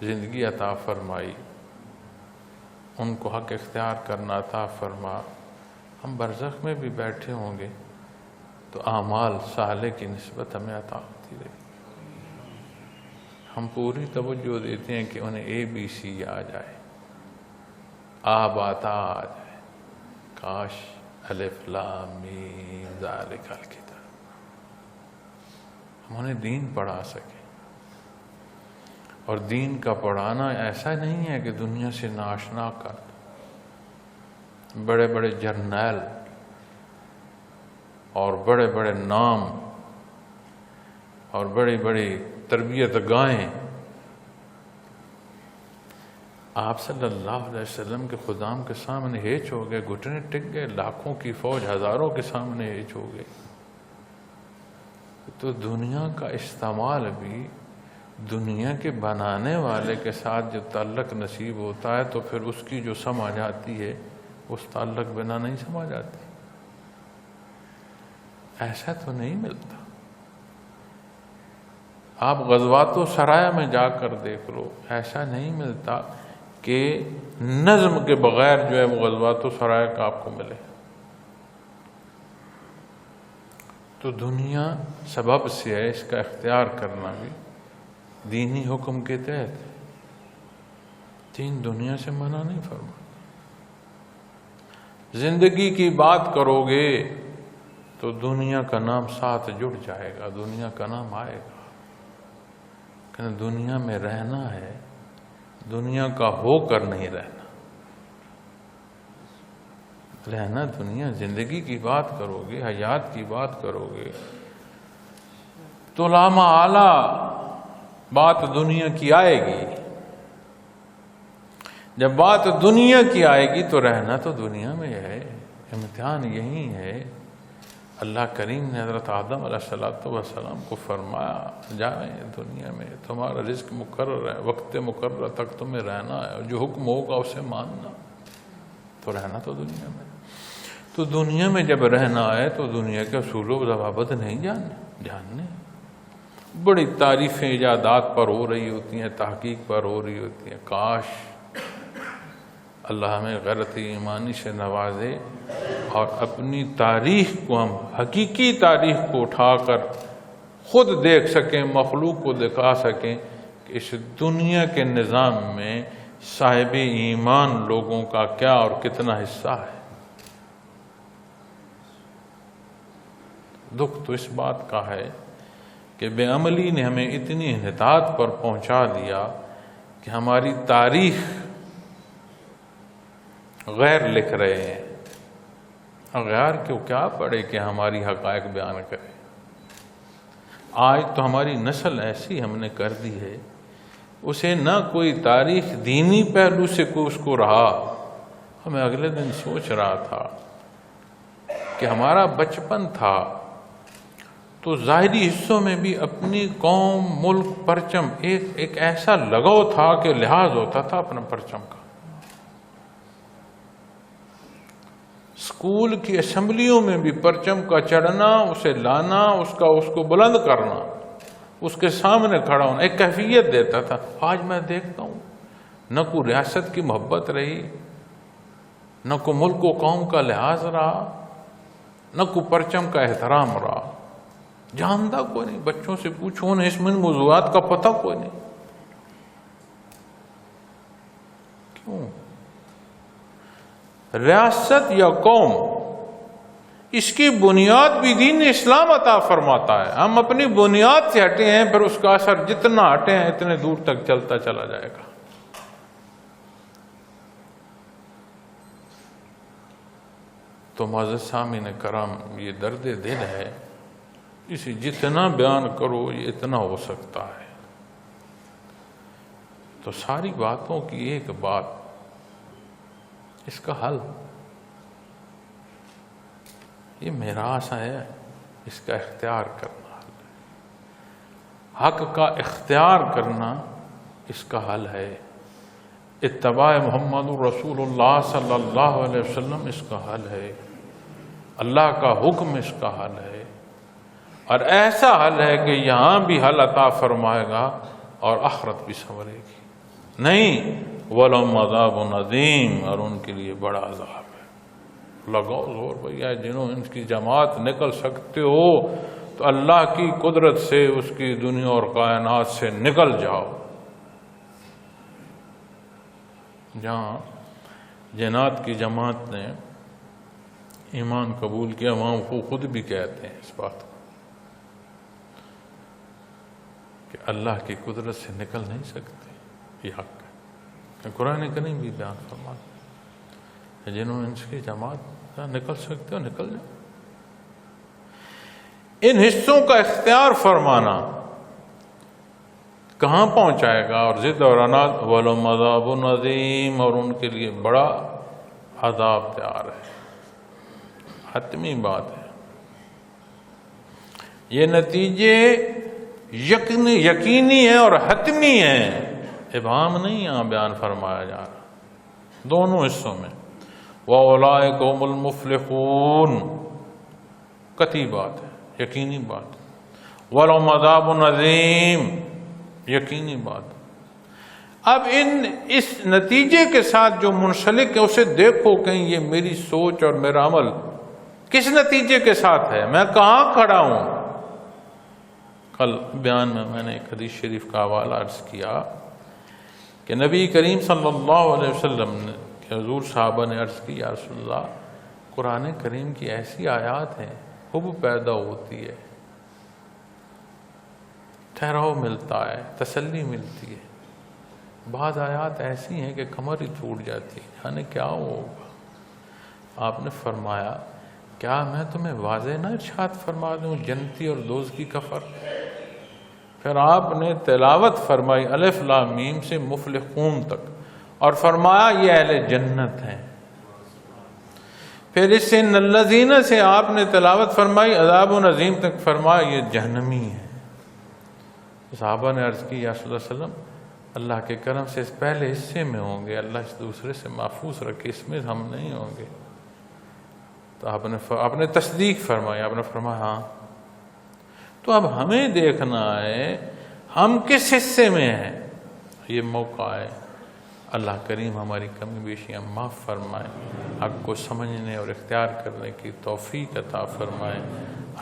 زندگی عطا فرمائی، ان کو حق اختیار کرنا عطا فرما. ہم برزخ میں بھی بیٹھے ہوں گے تو اعمال صالح کی نسبت ہمیں عطا ہوتی رہے. ہم پوری توجہ دیتے ہیں کہ انہیں ABC آ جائے، آباتا آ جائے، کاش الف لام میم ذالک الکتاب، ہم انہیں دین پڑھا سکیں. اور دین کا پڑھانا ایسا نہیں ہے کہ دنیا سے ناشنا کر دو. بڑے بڑے جرنیل اور بڑے بڑے نام اور بڑی بڑی تربیت گاہیں آپ صلی اللہ علیہ وسلم کے خدام کے سامنے ہیچ ہو گئے، گھٹنے ٹک گئے، لاکھوں کی فوج ہزاروں کے سامنے ہیچ ہو گئے. تو دنیا کا استعمال بھی دنیا کے بنانے والے کے ساتھ جو تعلق نصیب ہوتا ہے تو پھر اس کی جو سمجھ آتی ہے اس تعلق بنا نہیں سمجھ آتی. ایسا تو نہیں ملتا. آپ غزوات و سرایہ میں جا کر دیکھ لو، ایسا نہیں ملتا کہ نظم کے بغیر جو ہے وہ غزوات و سرایہ کا آپ کو ملے. تو دنیا سبب سے ہے، اس کا اختیار کرنا بھی دینی حکم کے تحت. دین دنیا سے منع نہیں فرما. زندگی کی بات کرو گے تو دنیا کا نام ساتھ جڑ جائے گا، دنیا کا نام آئے گا. کہ دنیا میں رہنا ہے، دنیا کا ہو کر نہیں رہنا. رہنا دنیا، زندگی کی بات کرو گے، حیات کی بات کرو گے تو لامہ اعلیٰ بات دنیا کی آئے گی. جب بات دنیا کی آئے گی تو رہنا تو دنیا میں ہے. امتحان یہی ہے. اللہ کریم نے حضرت آدم علیہ السلام کو فرمایا جائیں دنیا میں، تمہارا رزق مقرر ہے، وقت مقرر تک تمہیں رہنا ہے، اور جو حکم ہوگا اسے ماننا. تو رہنا تو دنیا میں. تو دنیا میں جب رہنا ہے تو دنیا کے اصول و ضوابط نہیں جاننے. بڑی تعریفیں ایجادات پر ہو رہی ہوتی ہیں، تحقیق پر ہو رہی ہوتی ہیں. کاش اللہ ہمیں غیرت ایمانی سے نوازے اور اپنی تاریخ کو، ہم حقیقی تاریخ کو اٹھا کر خود دیکھ سکیں، مخلوق کو دکھا سکیں کہ اس دنیا کے نظام میں صاحب ایمان لوگوں کا کیا اور کتنا حصہ ہے. دکھ تو اس بات کا ہے کہ بے عملی نے ہمیں اتنی انحطاط پر پہنچا دیا کہ ہماری تاریخ غیر لکھ رہے ہیں. غیر کیوں کیا پڑے کہ ہماری حقائق بیان کرے. آج تو ہماری نسل ایسی ہم نے کر دی ہے، اسے نہ کوئی تاریخ دینی پہلو سے کوئی اس کو رہا. میں اگلے دن سوچ رہا تھا کہ ہمارا بچپن تھا تو ظاہری حصوں میں بھی اپنی قوم، ملک، پرچم ایک ایسا لگاؤ تھا کہ لحاظ ہوتا تھا اپنا پرچم کا۔ اسکول کی اسمبلیوں میں بھی پرچم کا چڑھنا، اسے لانا، اس کو بلند کرنا، اس کے سامنے کھڑا ہونا ایک کیفیت دیتا تھا۔ آج میں دیکھتا ہوں نہ کوئی ریاست کی محبت رہی، نہ کوئی ملک و قوم کا لحاظ رہا، نہ کوئی پرچم کا احترام رہا۔ جانتا کوئی نہیں، بچوں سے پوچھو انہیں اس میں موضوعات کا پتہ کوئی نہیں۔ کیوں؟ ریاست یا قوم، اس کی بنیاد بھی دین اسلام عطا فرماتا ہے۔ ہم اپنی بنیاد سے ہٹے ہیں، پھر اس کا اثر جتنا ہٹے ہیں اتنے دور تک چلتا چلا جائے گا۔ تو معزز سامعین کرام، یہ درد دل ہے، اسے جتنا بیان کرو یہ اتنا ہو سکتا ہے۔ تو ساری باتوں کی ایک بات، اس کا حل یہ میراث ہے، اس کا اختیار کرنا حل ہے۔ حق کا اختیار کرنا اس کا حل ہے۔ اتباع محمد رسول اللہ صلی اللہ علیہ وسلم اس کا حل ہے۔ اللہ کا حکم اس کا حل ہے، اور ایسا حل ہے کہ یہاں بھی حل عطا فرمائے گا اور آخرت بھی سنورے گی۔ نہیں وَلَهُمْ عَذَابٌ عَظِيمٌ، اور ان کے لیے بڑا عذاب ہے۔ لگاؤ زور بھیا، جنہوں ان کی جماعت نکل سکتے ہو تو اللہ کی قدرت سے اس کی دنیا اور کائنات سے نکل جاؤ۔ جہاں جنات کی جماعت نے ایمان قبول کیا، وہاں وہ خود بھی کہتے ہیں اس بات کو کہ اللہ کی قدرت سے نکل نہیں سکتے، یہ حق ہے۔ قرآن کریم بھی بیان فرماتا ہے جنہوں نے ان کی جماعت نکل سکتے ہو نکل جاؤ۔ ان حصوں کا اختیار فرمانا کہاں پہنچائے گا؟ اور ضد اور عناد، وَلَهُمْ عَذَابٌ عَظِيمٌ، اور ان کے لیے بڑا عذاب تیار ہے۔ حتمی بات ہے، یہ نتیجے یقینی ہیں اور حتمی ہیں، ابہام نہیں یہاں بیان فرمایا جا رہا، دونوں حصوں میں۔ وَأُولَٰئِكَ هُمُ الْمُفْلِحُونَ، قطعی بات ہے، یقینی بات۔ وَلَهُمْ عَذَابٌ عَظِيمٌ، یقینی بات۔ اب اس نتیجے کے ساتھ جو منسلک ہے اسے دیکھو، کہیں یہ میری سوچ اور میرا عمل کس نتیجے کے ساتھ ہے، میں کہاں کھڑا ہوں۔ کل بیان میں نے ایک حدیث شریف کا حوالہ عرض کیا کہ نبی کریم صلی اللہ علیہ وسلم نے کہ حضور صحابہ نے عرض کی، یا رسول اللہ، قرآن کریم کی ایسی آیات ہیں، حب پیدا ہوتی ہے، ٹھہراؤ ملتا ہے، تسلی ملتی ہے۔ بعض آیات ایسی ہیں کہ کمر ہی ٹوٹ جاتی ہے، یعنی کیا ہوگا۔ آپ نے فرمایا، کیا میں تمہیں واضح نہ ارشاد فرما دوں جنتی اور دوزخی کا فرق؟ پھر آپ نے تلاوت فرمائی الف لام میم سے مفلحون تک، اور فرمایا یہ اہل جنت ہیں۔ پھر اس سے ان الذین سے آپ نے تلاوت فرمائی عذاب عظیم تک، فرمایا یہ جہنمی ہیں۔ صحابہ نے عرض کی، یا رسول اللہ صلی اللہ علیہ وسلم، اللہ کے کرم سے اس پہلے حصے میں ہوں گے، اللہ اس دوسرے سے محفوظ رکھے، اس میں ہم نہیں ہوں گے۔ تو آپ نے تصدیق فرمائی، آپ نے فرمایا ہاں۔ تو اب ہمیں دیکھنا ہے ہم کس حصے میں ہیں، یہ موقع ہے۔ اللہ کریم ہماری کمی بیشیاں معاف فرمائے، حق کو سمجھنے اور اختیار کرنے کی توفیق عطا فرمائے۔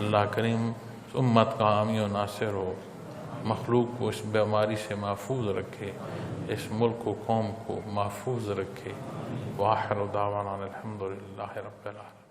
اللہ کریم امت کا حامی و ناصر ہو، مخلوق کو اس بیماری سے محفوظ رکھے، اس ملک و قوم کو محفوظ رکھے۔ وآخر دعوانا الحمدللہ رب العالمین۔